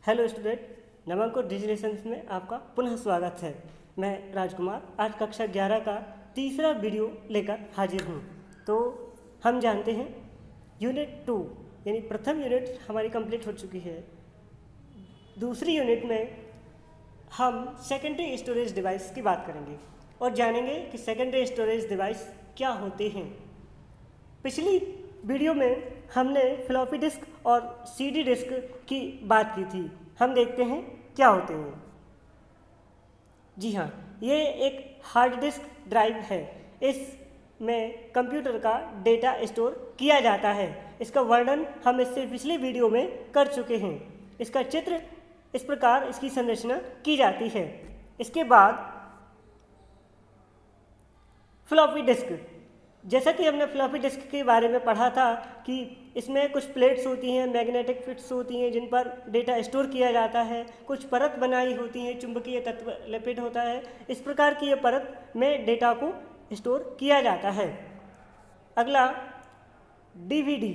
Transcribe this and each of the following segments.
Hello student, नवांकुर digital में आपका पुनः स्वागत है। मैं राजकुमार आज कक्षा 11 का तीसरा वीडियो लेकर हाजिर हूँ। तो हम जानते हैं यूनिट 2 यानी प्रथम यूनिट हमारी कंप्लीट हो चुकी है। दूसरी यूनिट में हम सेकेंडरी स्टोरेज डिवाइस की बात करेंगे और जानेंगे कि सेकेंडरी स्टोरेज डिवाइस क्या होते हैं। पिछली वीडियो में हमने फ्लॉपी डिस्क और सीडी डिस्क की बात की थी। हम देखते हैं क्या होते हैं। जी हाँ, ये एक हार्ड डिस्क ड्राइव है। इसमें कंप्यूटर का डेटा स्टोर किया जाता है। इसका वर्णन हम इससे पिछले वीडियो में कर चुके हैं। इसका चित्र इस प्रकार इसकी संरचना की जाती है। इसके बाद फ्लॉपी डिस्क, जैसा कि हमने फ्लॉपी डिस्क के बारे में पढ़ा था कि इसमें कुछ प्लेट्स होती हैं, मैग्नेटिक फिट्स होती हैं जिन पर डेटा स्टोर किया जाता है। कुछ परत बनाई होती हैं, चुंबकीय तत्व लेपित होता है। इस प्रकार की ये परत में डेटा को स्टोर किया जाता है। अगला DVD.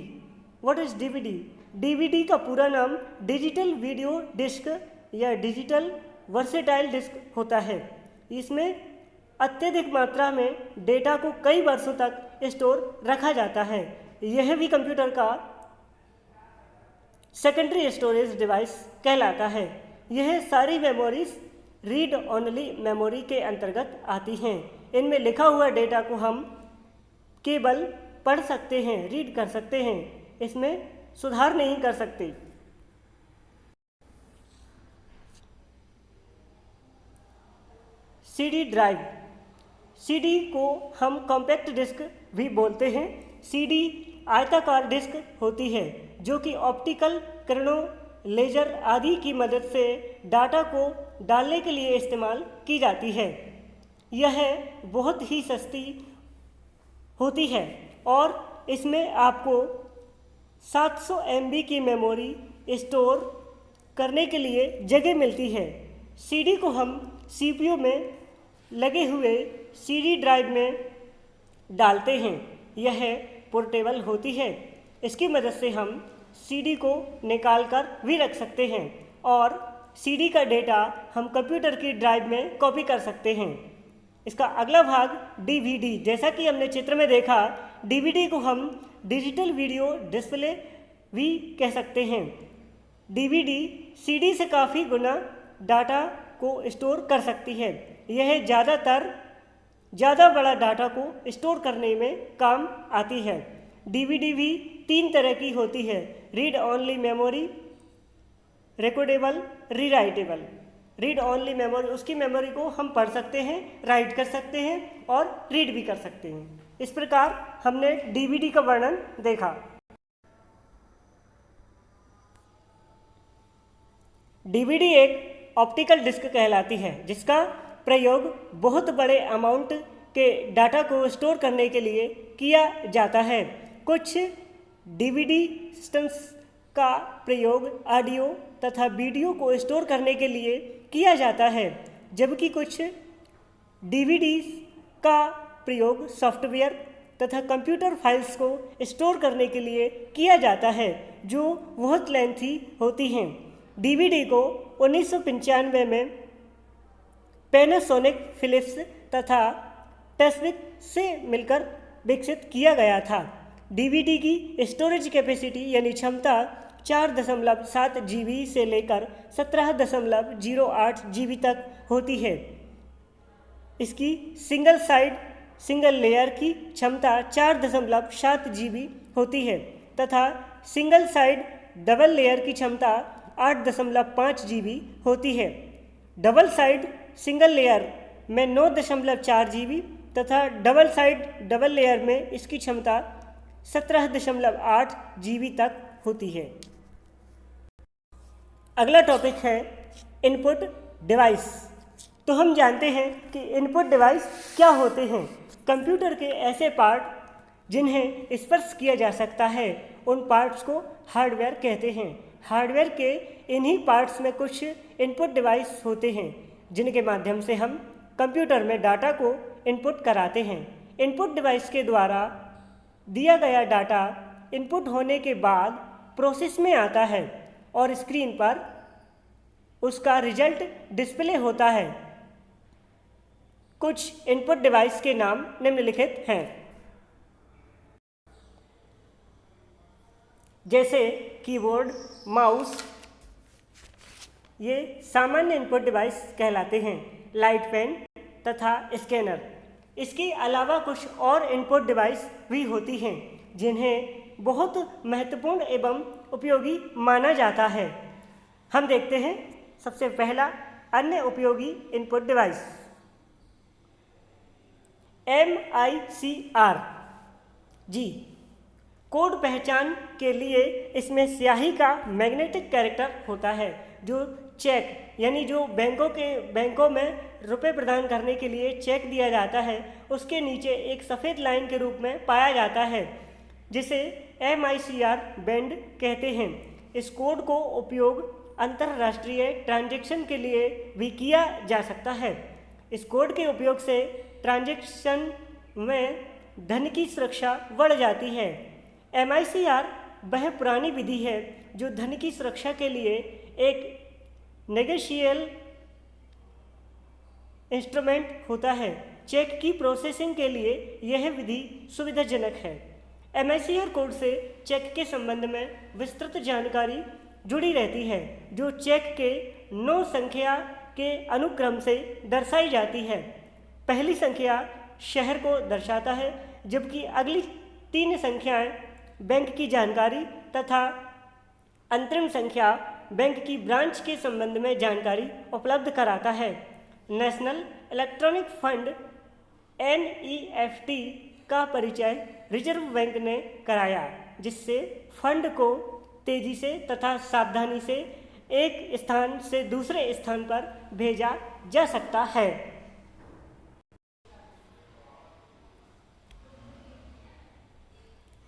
What is DVD? DVD का पूरा नाम डिजिटल वीडियो डिस्क या डिजिटल वर्सेटाइल डिस्क होता है। इसमें अत्यधिक मात्रा में डेटा को कई वर्षों तक स्टोर रखा जाता है। यह भी कंप्यूटर का सेकेंडरी स्टोरेज डिवाइस कहलाता है। यह सारी मेमोरीज रीड ओनली मेमोरी के अंतर्गत आती हैं। इनमें लिखा हुआ डेटा को हम केवल पढ़ सकते हैं, रीड कर सकते हैं, इसमें सुधार नहीं कर सकते। CD drive. सीडी को हम कॉम्पैक्ट डिस्क भी बोलते हैं। सीडी आयताकार डिस्क होती है जो कि ऑप्टिकल किरणों, लेजर आदि की मदद से डाटा को डालने के लिए इस्तेमाल की जाती है। यह बहुत ही सस्ती होती है और इसमें आपको 700 MB की मेमोरी स्टोर करने के लिए जगह मिलती है। सीडी को हम CPU में लगे हुए सीडी ड्राइव में डालते हैं। यह पोर्टेबल होती है। इसकी मदद से हम सीडी को निकाल कर भी रख सकते हैं और सीडी का डेटा हम कंप्यूटर की ड्राइव में कॉपी कर सकते हैं। इसका अगला भाग डीवीडी। जैसा कि हमने चित्र में देखा, डीवीडी को हम डिजिटल वीडियो डिस्प्ले भी कह सकते हैं। डीवीडी सीडी से काफ़ी गुना डाटा को स्टोर कर सकती है। यह ज़्यादा बड़ा डाटा को स्टोर करने में काम आती है। डीवीडी भी 3 तरह की होती है: read only memory, recordable, rewritable. Read only memory, उसकी मेमोरी को हम पढ़ सकते हैं, राइट कर सकते हैं और रीड भी कर सकते हैं। इस प्रकार हमने डीवीडी का वर्णन देखा। डीवीडी एक ऑप्टिकल डिस्क कहलाती है जिसका प्रयोग बहुत बड़े अमाउंट के डाटा को स्टोर करने के लिए किया जाता है। कुछ डीवीडी सिस्टम्स का प्रयोग ऑडियो तथा वीडियो को स्टोर करने के लिए किया जाता है, जबकि कुछ डीवीडीज का प्रयोग सॉफ्टवेयर तथा कंप्यूटर फाइल्स को स्टोर करने के लिए किया जाता है जो बहुत लेंथी होती हैं। डीवीडी को 1995 में पैनासोनिक, फिलिप्स तथा टेस्विक से मिलकर विकसित किया गया था। डीवीडी की स्टोरेज कैपेसिटी यानी क्षमता 4.7 GB से लेकर 17.08 GB तक होती है। इसकी सिंगल लेयर की क्षमता 4.7 GB होती है तथा सिंगल साइड डबल लेयर की क्षमता 8.5 GB होती है। डबल साइड सिंगल लेयर में 9.4 GB तथा डबल साइड डबल लेयर में इसकी क्षमता 17.8 GB तक होती है। अगला टॉपिक है इनपुट डिवाइस। तो हम जानते हैं कि इनपुट डिवाइस क्या होते हैं। कंप्यूटर के ऐसे पार्ट जिन्हें स्पर्श किया जा सकता है, उन पार्ट्स को हार्डवेयर कहते हैं। हार्डवेयर के इन्हीं पार्ट्स में कुछ इनपुट डिवाइस होते हैं जिनके माध्यम से हम कंप्यूटर में डाटा को इनपुट कराते हैं। इनपुट डिवाइस के द्वारा दिया गया डाटा इनपुट होने के बाद प्रोसेस में आता है और स्क्रीन पर उसका रिजल्ट डिस्प्ले होता है। कुछ इनपुट डिवाइस के नाम निम्नलिखित हैं, जैसे कीबोर्ड, माउस, ये सामान्य इनपुट डिवाइस कहलाते हैं, लाइट पेन तथा स्कैनर। इसके अलावा कुछ और इनपुट डिवाइस भी होती हैं जिन्हें बहुत महत्वपूर्ण एवं उपयोगी माना जाता है। हम देखते हैं सबसे पहला अन्य उपयोगी इनपुट डिवाइस MICR जी। कोड पहचान के लिए इसमें स्याही का मैग्नेटिक कैरेक्टर होता है, जो चेक यानी जो बैंकों में रुपए प्रदान करने के लिए चेक दिया जाता है, उसके नीचे एक सफ़ेद लाइन के रूप में पाया जाता है, जिसे MICR बैंड कहते हैं। इस कोड को उपयोग अंतर्राष्ट्रीय ट्रांजैक्शन के लिए भी किया जा सकता है। इस कोड के उपयोग से ट्रांजैक्शन में धन की सुरक्षा बढ़ जाती है। MICR वह पुरानी विधि है जो धन की सुरक्षा के लिए एक नेगोशिएबल इंस्ट्रूमेंट होता है। चेक की प्रोसेसिंग के लिए यह विधि सुविधाजनक है। MICR कोड से चेक के संबंध में विस्तृत जानकारी जुड़ी रहती है, जो चेक के 9 संख्या के अनुक्रम से दर्शाई जाती है। पहली संख्या शहर को दर्शाता है, जबकि अगली 3 संख्याएं बैंक की जानकारी तथा अंतरिम संख्या बैंक की ब्रांच के संबंध में जानकारी उपलब्ध कराता है। नेशनल इलेक्ट्रॉनिक फंड NEFT का परिचय रिजर्व बैंक ने कराया, जिससे फंड को तेजी से तथा सावधानी से एक स्थान से दूसरे स्थान पर भेजा जा सकता है।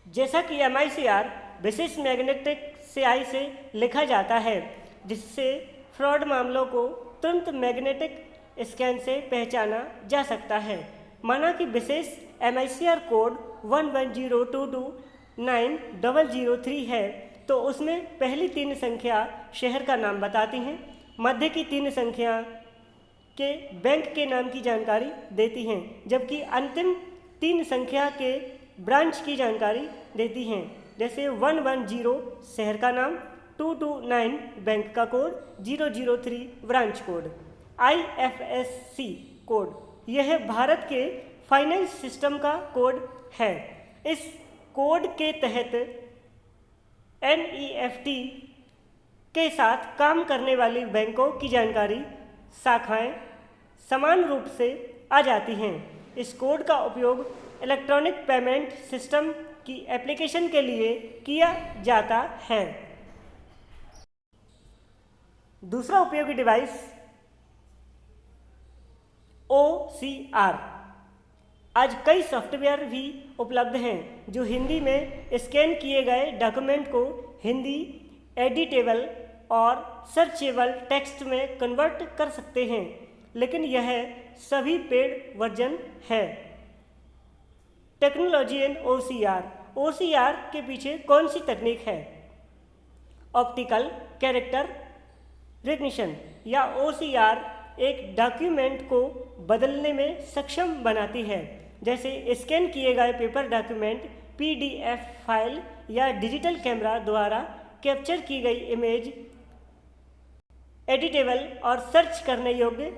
जैसा कि MICR विशेष मैग्नेटिक स्याही से लिखा जाता है, जिससे फ्रॉड मामलों को तुरंत मैग्नेटिक स्कैन से पहचाना जा सकता है। माना कि विशेष MICR कोड 1102290003 है, तो उसमें पहली 3 संख्या शहर का नाम बताती हैं, मध्य की 3 संख्या के बैंक के नाम की जानकारी देती हैं, जबकि अंतिम 3 संख्या के ब्रांच की जानकारी देती हैं, जैसे 110 शहर का नाम, 229 बैंक का code, 003 branch code. IFSC code यह भारत के फाइनेंस सिस्टम का कोड है। इस कोड के तहत NEFT के साथ काम करने वाली बैंकों की जानकारी शाखाएं समान रूप से आ जाती हैं। इस कोड का उपयोग इलेक्ट्रॉनिक पेमेंट सिस्टम की एप्लीकेशन के लिए किया जाता है। दूसरा उपयोगी डिवाइस OCR। आज कई सॉफ्टवेयर भी उपलब्ध हैं जो हिंदी में स्कैन किए गए डॉक्यूमेंट को हिंदी एडिटेबल और सर्चेबल टेक्स्ट में कन्वर्ट कर सकते हैं, लेकिन यह सभी पेड वर्जन है। टेक्नोलॉजी एंड OCR के पीछे कौन सी तकनीक है? ऑप्टिकल कैरेक्टर रिकग्निशन या OCR एक डॉक्यूमेंट को बदलने में सक्षम बनाती है। जैसे स्कैन किए गए पेपर डॉक्यूमेंट, PDF फाइल या डिजिटल कैमरा द्वारा कैप्चर की गई इमेज एडिटेबल और सर्च करने योग्य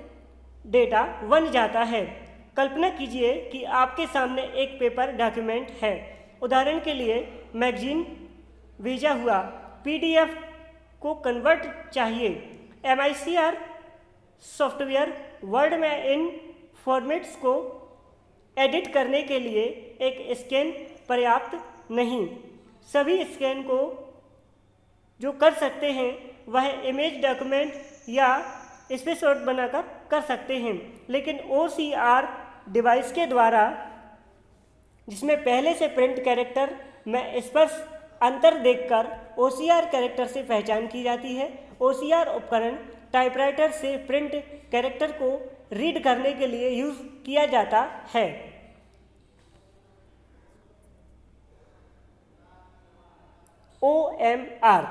डेटा बन जाता है। कल्पना कीजिए कि आपके सामने एक पेपर डॉक्यूमेंट है, उदाहरण के लिए मैगजीन भेजा हुआ PDF को कन्वर्ट चाहिए। MICR सॉफ्टवेयर वर्ड में इन फॉर्मेट्स को एडिट करने के लिए एक स्कैन पर्याप्त नहीं। सभी स्कैन को जो कर सकते हैं वह इमेज डॉक्यूमेंट या स्क्रीनशॉट बनाकर कर सकते हैं, लेकिन OCR डिवाइस के द्वारा, जिसमें पहले से प्रिंट कैरेक्टर में स्पर्श अंतर देखकर OCR कैरेक्टर से पहचान की जाती है। OCR उपकरण टाइपराइटर से प्रिंट कैरेक्टर को रीड करने के लिए यूज किया जाता है। OMR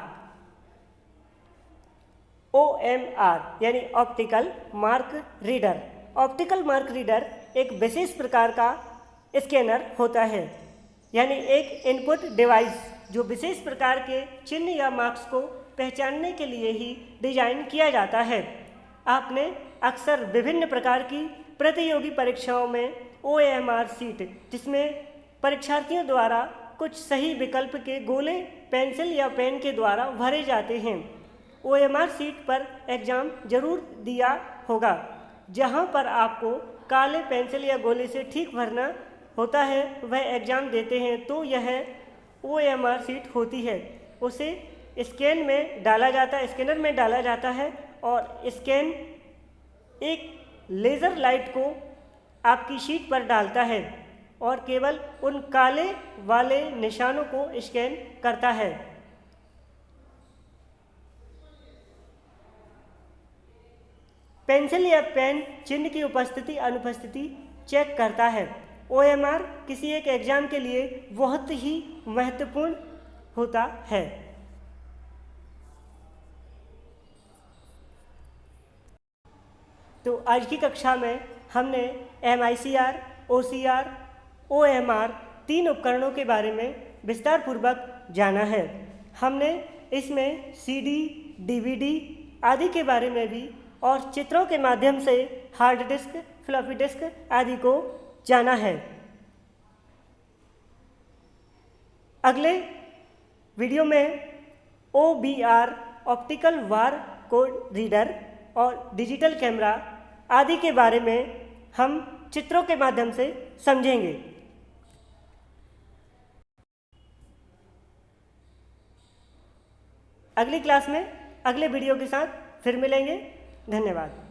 OMR यानी optical mark reader. Optical mark reader एक विशेष प्रकार का स्कैनर होता है, यानी एक इनपुट डिवाइस जो विशेष प्रकार के चिन्ह या मार्क्स को पहचानने के लिए ही डिजाइन किया जाता है। आपने अक्सर विभिन्न प्रकार की प्रतियोगी परीक्षाओं में OMR सीट, जिसमें परीक्षार्थियों द्वारा कुछ सही विकल्प के गोले पेंसिल या पेन के द्वारा भरे जाते हैं, OMR सीट पर एग्ज़ाम जरूर दिया होगा, जहां पर आपको काले पेंसिल या गोले से ठीक भरना होता है, वह एग्ज़ाम देते हैं तो यह OMR सीट होती है। उसे स्कैनर में डाला जाता है और स्कैन एक लेज़र लाइट को आपकी शीट पर डालता है और केवल उन काले वाले निशानों को स्कैन करता है। पेंसिल या पेन चिन्ह की उपस्थिति अनुपस्थिति चेक करता है। OMR किसी एक एग्ज़ाम के लिए बहुत ही महत्वपूर्ण होता है। तो आज की कक्षा में हमने MICR, OCR, OMR तीन उपकरणों के बारे में विस्तार पूर्वक जाना है। हमने इसमें CD, DVD आदि के बारे में भी और चित्रों के माध्यम से हार्ड डिस्क, फ्लॉपी डिस्क आदि को जाना है। अगले वीडियो में OBR optical bar code reader और डिजिटल कैमरा आदि के बारे में हम चित्रों के माध्यम से समझेंगे। अगली क्लास में अगले वीडियो के साथ फिर मिलेंगे। धन्यवाद।